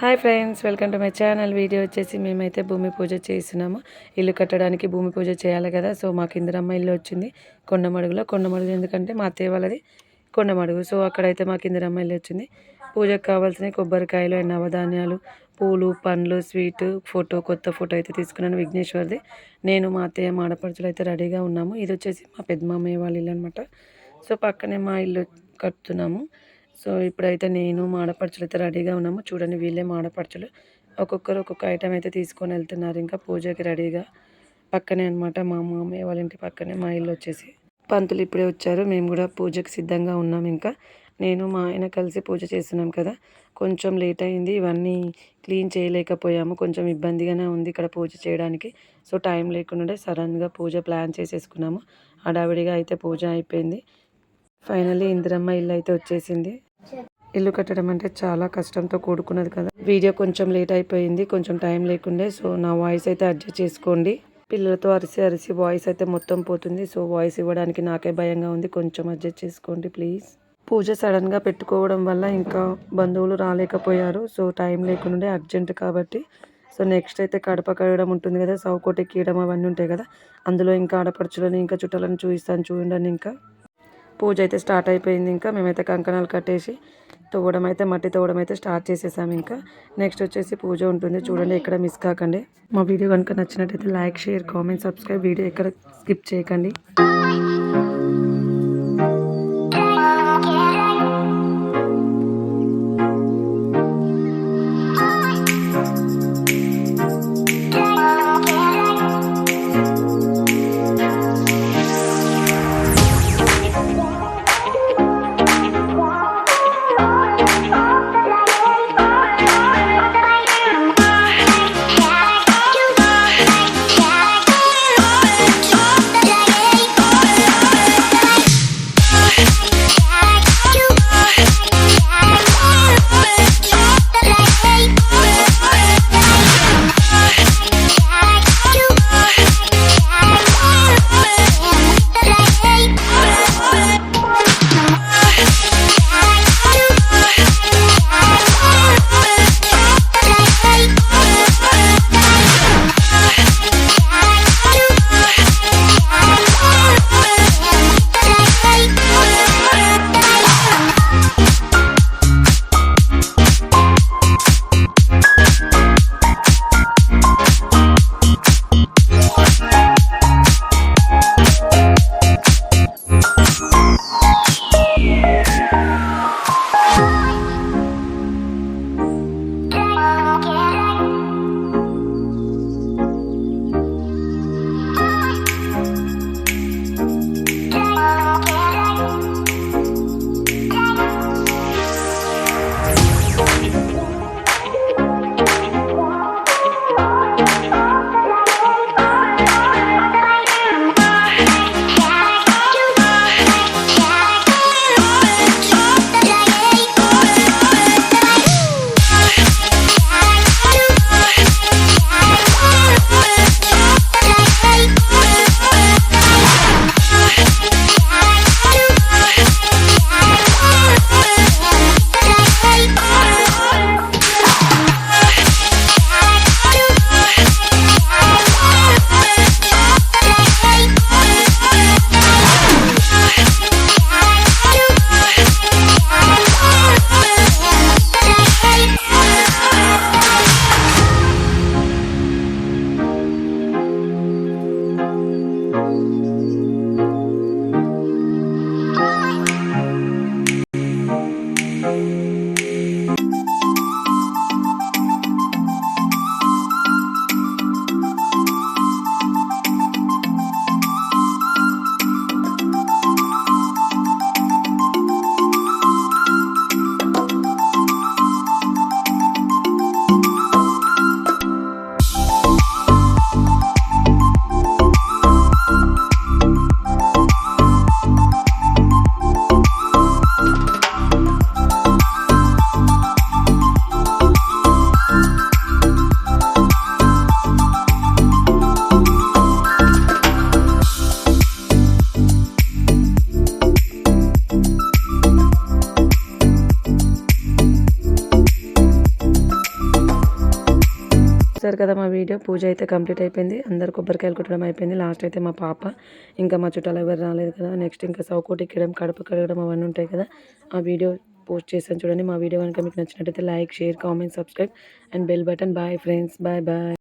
Hi friends, welcome to my channel. Video వచ్చేసి మేమైతే భూమి పూజ చేస్తున్నాము. ఇల్లు కట్టడానికి భూమి పూజ చేయాలి కదా. సో మాకు ఇందిరమ్మ ఇల్లు వచ్చింది కొండమడుగు ఎందుకంటే మా అత్తయ్య వాళ్ళది కొండమడుగు. సో అక్కడైతే మాకు ఇందిరమ్మ ఇల్లు వచ్చింది. పూజకు కావాల్సిన కొబ్బరికాయలు అండ్ నవధాన్యాలు, పూలు, పండ్లు, స్వీట్, కొత్త ఫోటో అయితే తీసుకున్నాను విఘ్నేశ్వర్ది. నేను మా అత్తయ్య ఆడపడుచులు అయితే రెడీగా ఉన్నాము. ఇది వచ్చేసి మా పెద్దమామయ్య వాళ్ళ ఇల్లు అనమాట. సో పక్కనే మా ఇల్లు కట్టుతున్నాము. సో ఇప్పుడైతే నేను మా ఆడపడుచులు అయితే రెడీగా ఉన్నాము. చూడండి, వీళ్ళే మా ఆడపడుచులు. ఒక్కొక్కరు ఒక్కొక్క ఐటెం అయితే తీసుకొని వెళ్తున్నారు ఇంకా పూజకి రెడీగా. పక్కనే అనమాట మా మామయ్య వాళ్ళ ఇంటి పక్కనే మా ఇల్లు వచ్చేసి. పంతులు ఇప్పుడే వచ్చారు. మేము కూడా పూజకి సిద్ధంగా ఉన్నాం. ఇంకా నేను మా ఆయన కలిసి పూజ చేస్తున్నాం కదా. కొంచెం లేట్ అయింది, ఇవన్నీ క్లీన్ చేయలేకపోయాము. కొంచెం ఇబ్బందిగానే ఉంది ఇక్కడ పూజ చేయడానికి. సో టైం లేకుండా సడన్గా పూజ ప్లాన్ చేసేసుకున్నాము. హడావిడిగా అయితే పూజ అయిపోయింది. ఫైనల్లీ ఇందిరమ్మ ఇల్లు అయితే వచ్చేసింది. ఇల్లు కట్టడం అంటే చాలా కష్టంతో కూడుకున్నది కదా. వీడియో కొంచెం లేట్ అయిపోయింది, కొంచెం టైం లేకుండే. సో నా వాయిస్ అయితే అడ్జస్ట్ చేసుకోండి. పిల్లలతో అరిసి వాయిస్ అయితే మొత్తం పోతుంది. సో వాయిస్ ఇవ్వడానికి నాకే భయంగా ఉంది, కొంచెం అడ్జస్ట్ చేసుకోండి ప్లీజ్. పూజ సడన్గా పెట్టుకోవడం వల్ల ఇంకా బంధువులు రాలేకపోయారు. సో టైం లేకుండా అర్జెంట్ కాబట్టి. సో నెక్స్ట్ అయితే కడప కడగడం ఉంటుంది కదా, సౌకోటి ఎక్కడం అవన్నీ ఉంటాయి కదా. అందులో ఇంకా ఆడపడుచులని ఇంకా చుట్టాలను చూపిస్తాను చూడండి. ఇంకా పూజ అయితే స్టార్ట్ అయిపోయింది. ఇంకా మేమైతే కంకణాలు కట్టేసి మట్టి తవ్వడం అయితే స్టార్ట్ చేసేసాము. ఇంకా నెక్స్ట్ వచ్చేసి పూజ ఉంటుంది చూడండి, ఎక్కడ మిస్ కాకండి. మా వీడియో కనుక నచ్చినట్టయితే like, share, comment, subscribe. Video ఎక్కడ స్కిప్ చేయకండి. చూసారు కదా మా వీడియో. పూజ అయితే కంప్లీట్ అయిపోయింది. అందరు కొబ్బరికాయలు కొట్టడం అయిపోయింది. లాస్ట్ అయితే మా పాప, ఇంకా మా చుట్టాలు ఎవరు రాలేదు కదా. నెక్స్ట్ ఇంకా సౌకోటి ఎక్కడం, కడప కడగడం అవన్నీ ఉంటాయి కదా. ఆ వీడియో పోస్ట్ చేశాను చూడండి. మా వీడియో కనుక మీకు నచ్చినట్టయితే like, share, comment, subscribe and bell button. Bye friends, bye bye.